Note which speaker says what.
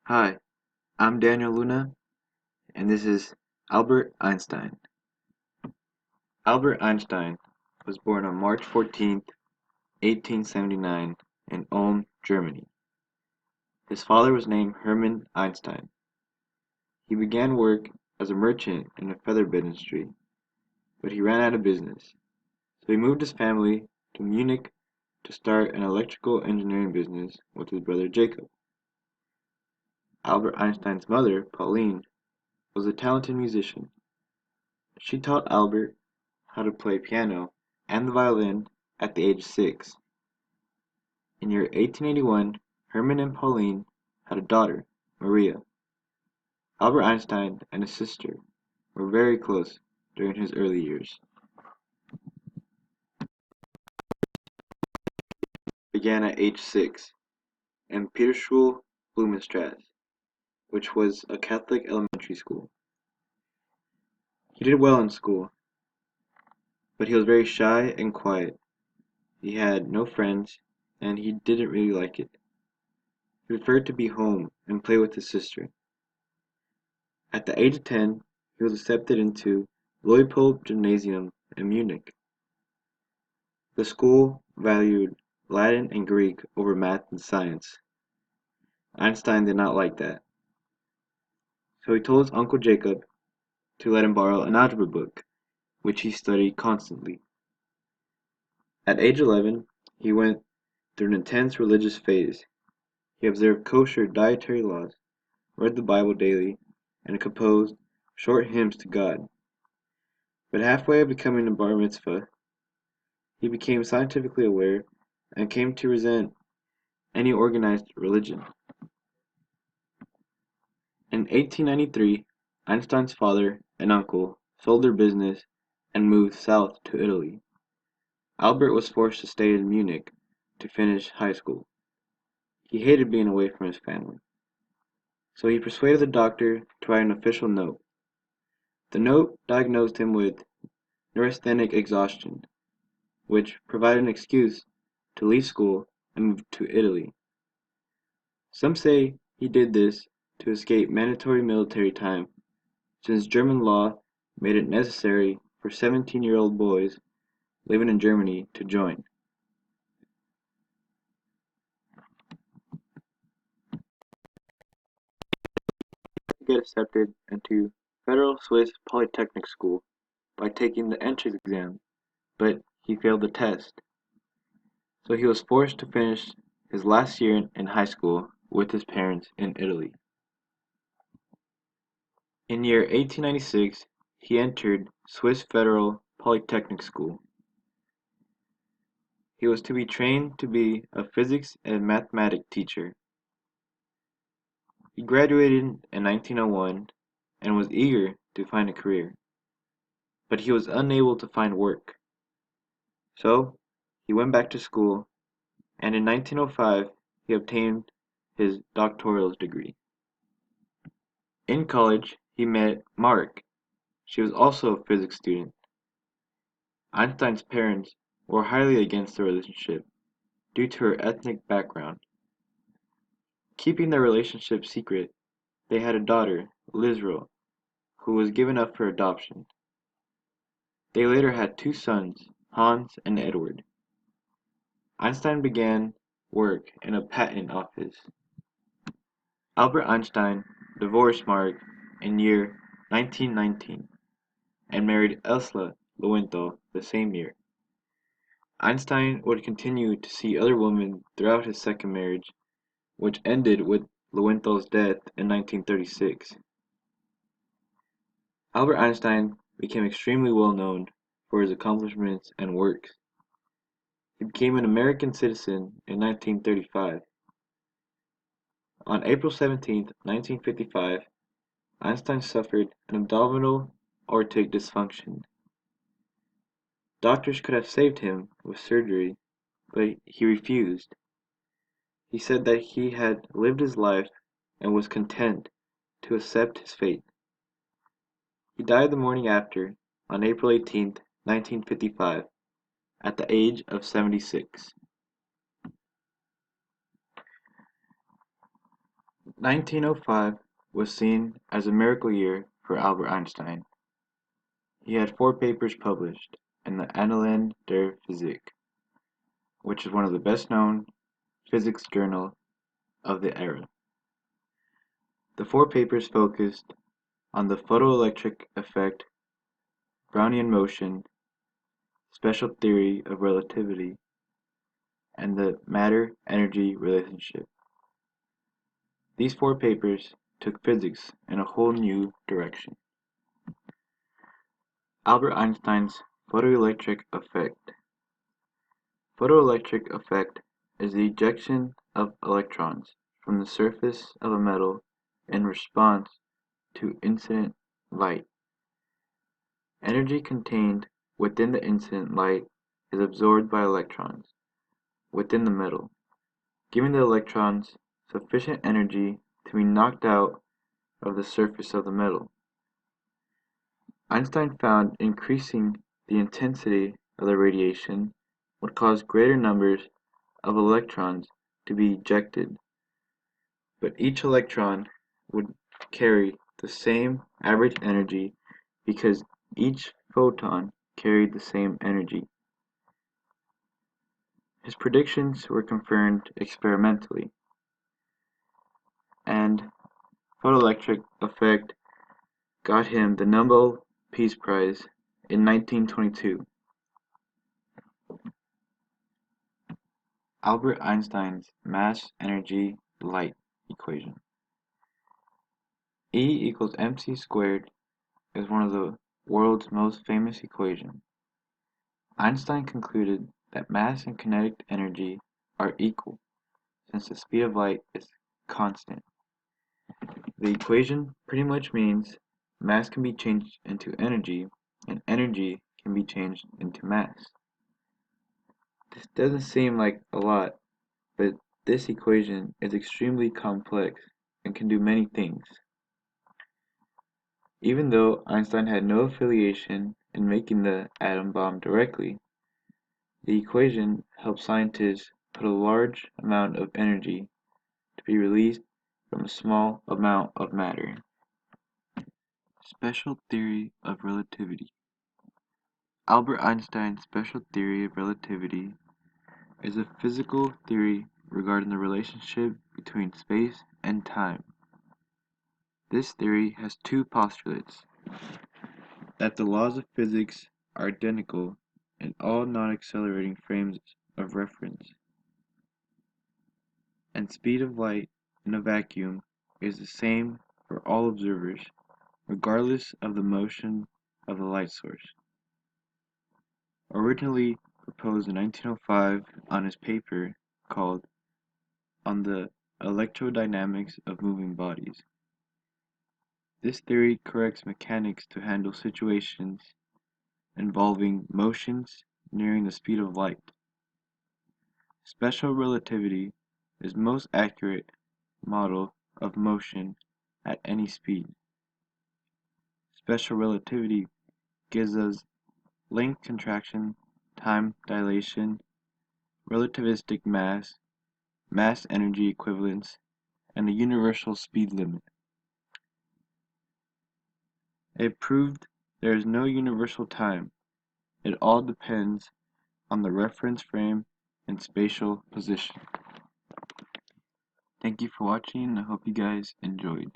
Speaker 1: Hi, I'm Daniel Luna, and this is Albert Einstein. Albert Einstein was born on March 14th, 1879, in Ulm, Germany. His father was named Hermann Einstein. He began work as a merchant in a feather bed industry, but he ran out of business, so he moved his family to Munich to start an electrical engineering business with his brother Jacob. Albert Einstein's mother, Pauline, was a talented musician. She taught Albert how to play piano and the violin at the age of 6. In year 1881, Hermann and Pauline had a daughter, Maria. Albert Einstein and his sister were very close during his early years. Began at age 6 in Peterschule Blumenstrasse, which was a Catholic elementary school. He did well in school, but he was very shy and quiet. He had no friends, and he didn't really like it. He preferred to be home and play with his sister. At the age of 10, he was accepted into Leopold Gymnasium in Munich. The school valued Latin and Greek over math and science. Einstein did not like that, so he told his uncle Jacob to let him borrow an algebra book, which he studied constantly. At age 11, he went through an intense religious phase. He observed kosher dietary laws, read the Bible daily, and composed short hymns to God. But halfway of becoming a bar mitzvah, he became scientifically aware and came to resent any organized religion. In 1893, Einstein's father and uncle sold their business and moved south to Italy. Albert was forced to stay in Munich to finish high school. He hated being away from his family, so he persuaded the doctor to write an official note. The note diagnosed him with neurasthenic exhaustion, which provided an excuse to leave school and move to Italy. Some say he did this to escape mandatory military time, since German law made it necessary for 17-year-old boys living in Germany to join. He get accepted into Federal Swiss Polytechnic School by taking the entrance exam, but he failed the test, so he was forced to finish his last year in high school with his parents in Italy. In year 1896, he entered Swiss Federal Polytechnic School. He was to be trained to be a physics and mathematics teacher. He graduated in 1901 and was eager to find a career, but he was unable to find work. So he went back to school, and in 1905 he obtained his doctoral degree. In college, he met Mark. She was also a physics student. Einstein's parents were highly against the relationship due to her ethnic background. Keeping their relationship secret, they had a daughter, Lizro, who was given up for adoption. They later had two sons, Hans and Edward. Einstein began work in a patent office. Albert Einstein divorced Mark in year 1919 and married Elsa Lowenthal the same year. Einstein would continue to see other women throughout his second marriage, which ended with Lowenthal's death in 1936. Albert Einstein became extremely well known for his accomplishments and works. He became an American citizen in 1935. On April 17, 1955, Einstein suffered an abdominal aortic dysfunction. Doctors could have saved him with surgery, but he refused. He said that he had lived his life and was content to accept his fate. He died the morning after, on April 18, 1955, at the age of 76. 1905 was seen as a miracle year for Albert Einstein. He had 4 papers published in the Annalen der Physik, which is one of the best-known physics journals of the era. The 4 papers focused on the photoelectric effect, Brownian motion, special theory of relativity, and the matter-energy relationship. These 4 papers took physics in a whole new direction. Albert Einstein's photoelectric effect. Photoelectric effect is the ejection of electrons from the surface of a metal in response to incident light. Energy contained within the incident light is absorbed by electrons within the metal, giving the electrons sufficient energy to be knocked out of the surface of the metal. Einstein found increasing the intensity of the radiation would cause greater numbers of electrons to be ejected, but each electron would carry the same average energy because each photon carried the same energy. His predictions were confirmed experimentally, and photoelectric effect got him the Nobel Peace Prize in 1922. Albert Einstein's mass-energy-light equation. E equals mc squared is one of the world's most famous equations. Einstein concluded that mass and kinetic energy are equal, since the speed of light is constant. The equation pretty much means mass can be changed into energy, and energy can be changed into mass. This doesn't seem like a lot, but this equation is extremely complex and can do many things. Even though Einstein had no affiliation in making the atom bomb directly, the equation helped scientists put a large amount of energy to be released from a small amount of matter. Special theory of relativity. Albert Einstein's special theory of relativity is a physical theory regarding the relationship between space and time. This theory has 2 postulates: that the laws of physics are identical in all non-accelerating frames of reference, and speed of light in a vacuum is the same for all observers, regardless of the motion of the light source. Originally proposed in 1905 on his paper called On the Electrodynamics of Moving Bodies. This theory corrects mechanics to handle situations involving motions nearing the speed of light. Special relativity is most accurate model of motion at any speed. Special relativity gives us length contraction, time dilation, relativistic mass, mass-energy equivalence, and a universal speed limit. It proved there is no universal time. It all depends on the reference frame and spatial position. Thank you for watching, and I hope you guys enjoyed.